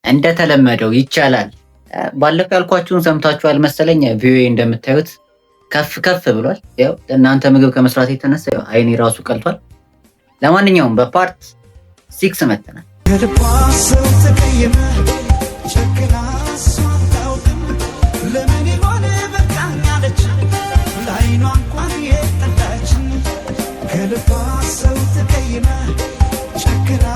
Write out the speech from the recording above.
እንደተለመደው ይቻላል። ባለፈው ያልኳችሁን ሰምታችኋል መሰለኝ። ቪዲዮ እንደምታዩት ከፍ ከፍ ብሏል። ያው እናንተ ምግብ ከመስራት የተነሳ ያው አይኔ ራሱ ቀልቷል። ለማንኛውም በፓርት 6 መተናል። ከልባ ሰው ተቀይመ ጨክና